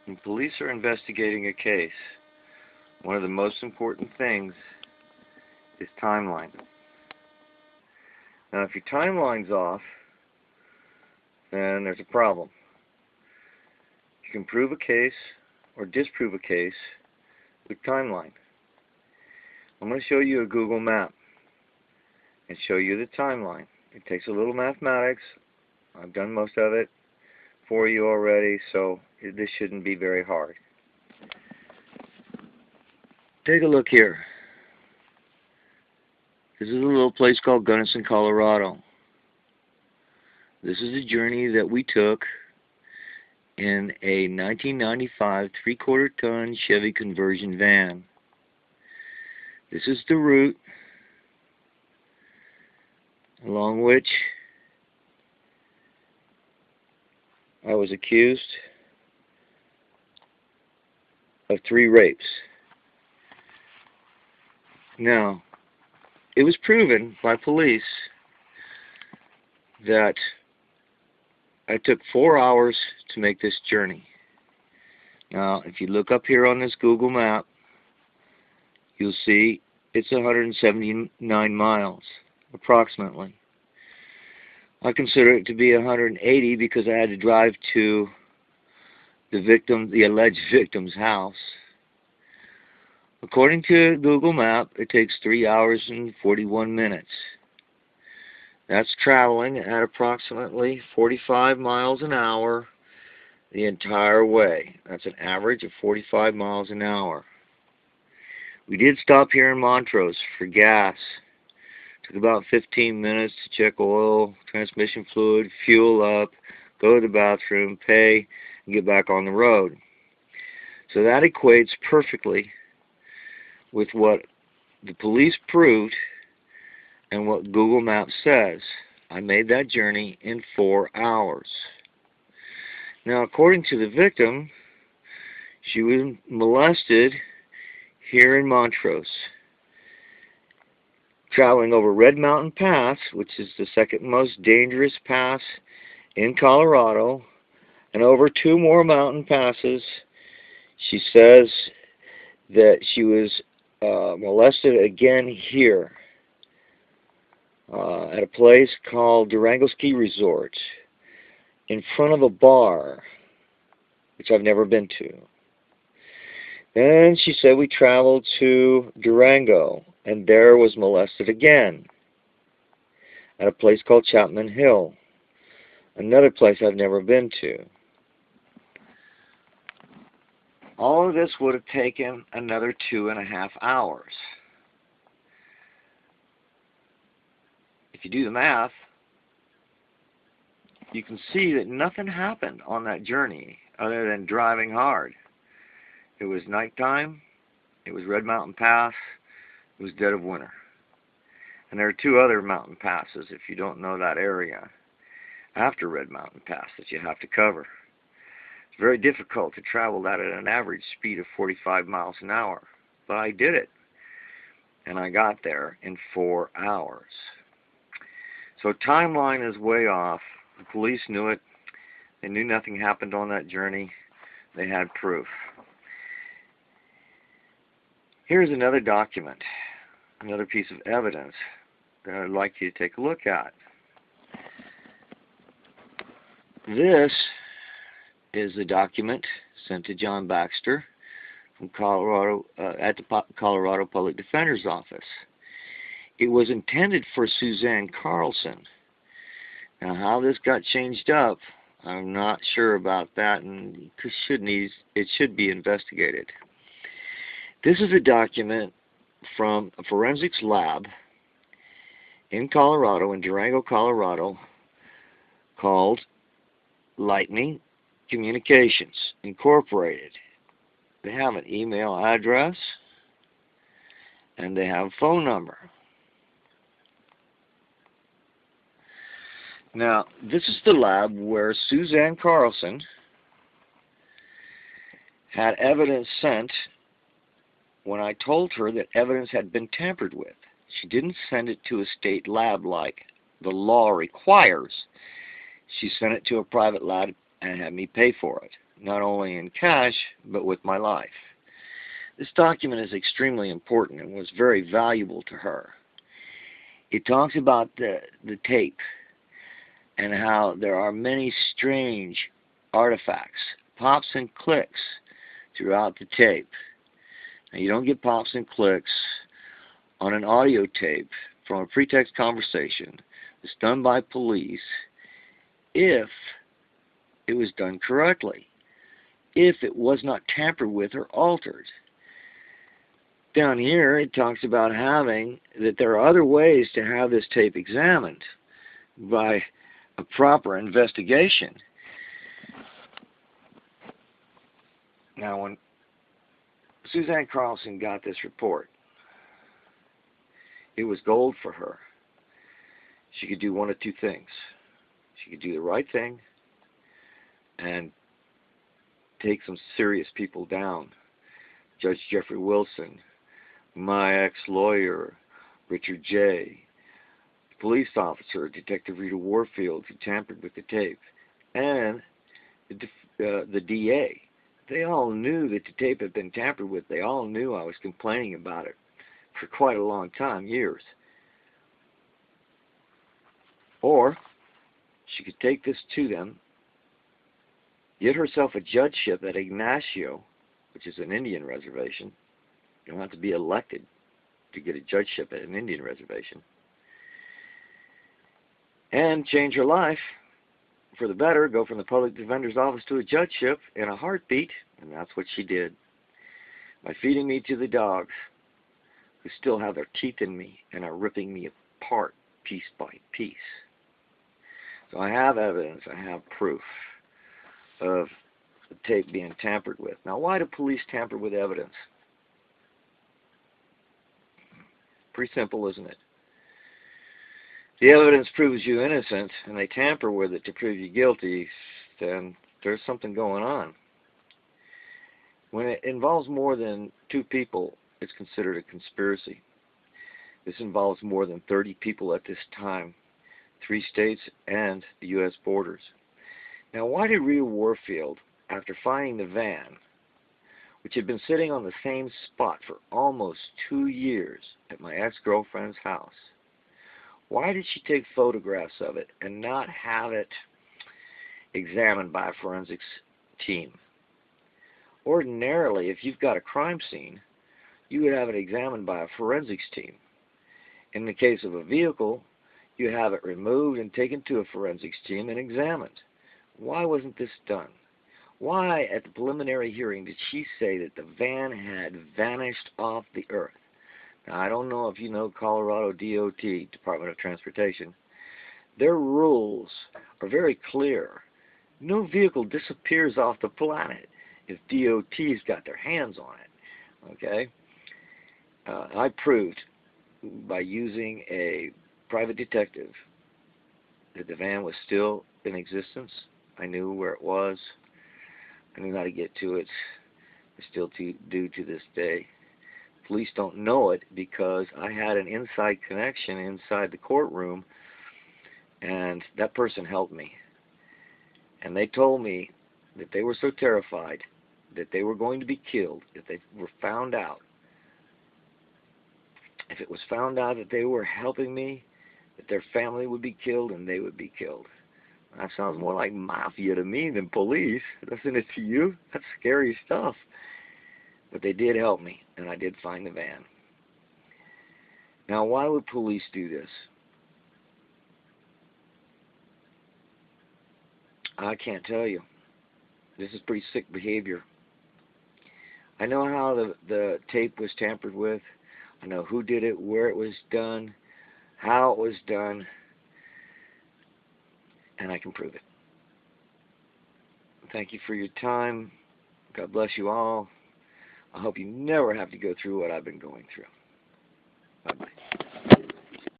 When police are investigating a case, one of the most important things is timeline. Now, if your timeline's off, then there's a problem. You can prove a case or disprove a case with timeline. I'm going to show you a Google map and show you the timeline. It takes a little mathematics. I've done most of it for you already, so this shouldn't be very hard. Take a look here. This is a little place called Gunnison, Colorado. This is a journey that we took in a 1995 3/4 ton Chevy conversion van. This is the route along which I was accused of 3 rapes. Now, it was proven by police that I took 4 hours to make this journey. Now, if you look up here on this Google map, you'll see it's 179 miles, approximately. I consider it to be 180 because I had to drive to the alleged victim's house. According to Google Map, it takes 3 hours and 41 minutes. That's traveling at approximately 45 miles an hour the entire way. That's an average of 45 miles an hour. We did stop here in Montrose for gas. Took about 15 minutes to check oil, transmission fluid, fuel up, go to the bathroom, pay, and get back on the road. So that equates perfectly with what the police proved and what Google Maps says. I made that journey in 4 hours. Now, according to the victim, she was molested here in Montrose, traveling over Red Mountain Pass, which is the second most dangerous pass in Colorado, and over 2 more mountain passes. She says that she was molested again here at a place called Durango Ski Resort in front of a bar, which I've never been to. Then she said we traveled to Durango, and there was molested again at a place called Chapman Hill, another place I've never been to. All of this would have taken another 2.5 hours. If you do the math, you can see that nothing happened on that journey other than driving hard. It was nighttime, it was Red Mountain Pass, it was dead of winter. And there are 2 other mountain passes, if you don't know that area, after Red Mountain Pass that you have to cover. It's very difficult to travel that at an average speed of 45 miles an hour, but I did it. And I got there in 4 hours. So timeline is way off. The police knew it. They knew nothing happened on that journey. They had proof. Here's another document, another piece of evidence that I'd like you to take a look at. This is a document sent to John Baxter from Colorado at the Colorado Public Defender's Office. It was intended for Suzanne Carlson. Now, how this got changed up, I'm not sure about that, and it should be investigated. This is a document from a forensics lab in Colorado, in Durango, Colorado, called Lightning Communications Incorporated. They have an email address and they have a phone number. Now, this is the lab where Suzanne Carlson had evidence sent when I told her that evidence had been tampered with. She didn't send it to a state lab like the law requires. She sent it to a private lab and had me pay for it, not only in cash, but with my life. This document is extremely important and was very valuable to her. It talks about the tape and how there are many strange artifacts, pops and clicks throughout the tape. Now, you don't get pops and clicks on an audio tape from a pretext conversation that's done by police if it was done correctly, if it was not tampered with or altered. Down here it talks about that there are other ways to have this tape examined by a proper investigation. Now, when Suzanne Carlson got this report, it was gold for her. She could do one of two things. She could do the right thing and take some serious people down. Judge Jeffrey Wilson, my ex-lawyer, Richard J., police officer, Detective Rita Warfield, who tampered with the tape, and the DA. They all knew that the tape had been tampered with. They all knew I was complaining about it for quite a long time, years. Or she could take this to them, get herself a judgeship at Ignacio, which is an Indian reservation. You don't have to be elected to get a judgeship at an Indian reservation. And change her life for the better, go from the public defender's office to a judgeship in a heartbeat, and that's what she did. By feeding me to the dogs, who still have their teeth in me and are ripping me apart piece by piece. So I have evidence, I have proof of the tape being tampered with. Now, why do police tamper with evidence? Pretty simple, isn't it? The evidence proves you innocent, and they tamper with it to prove you guilty, then there's something going on. When it involves more than two people, it's considered a conspiracy. This involves more than 30 people at this time, 3 states and the U.S. borders. Now, why did Rita Warfield, after finding the van, which had been sitting on the same spot for almost 2 years at my ex-girlfriend's house, why did she take photographs of it and not have it examined by a forensics team? Ordinarily, if you've got a crime scene, you would have it examined by a forensics team. In the case of a vehicle, you have it removed and taken to a forensics team and examined. Why wasn't this done? Why, at the preliminary hearing, did she say that the van had vanished off the earth? Now, I don't know if you know Colorado DOT, Department of Transportation. Their rules are very clear. No vehicle disappears off the planet if DOT's got their hands on it. Okay? I proved by using a private detective that the van was still in existence. I knew where it was. I knew how to get to it. I still do to this day. Police don't know it because I had an inside connection inside the courtroom, and that person helped me. And they told me that they were so terrified that they were going to be killed if they were found out. If it was found out that they were helping me, that their family would be killed and they would be killed. That sounds more like mafia to me than police. Doesn't it to you? That's scary stuff. But they did help me, and I did find the van. Now, why would police do this? I can't tell you. This is pretty sick behavior. I know how the tape was tampered with. I know who did it, where it was done, how it was done, and I can prove it. Thank you for your time. God bless you all. I hope you never have to go through what I've been going through. Bye-bye.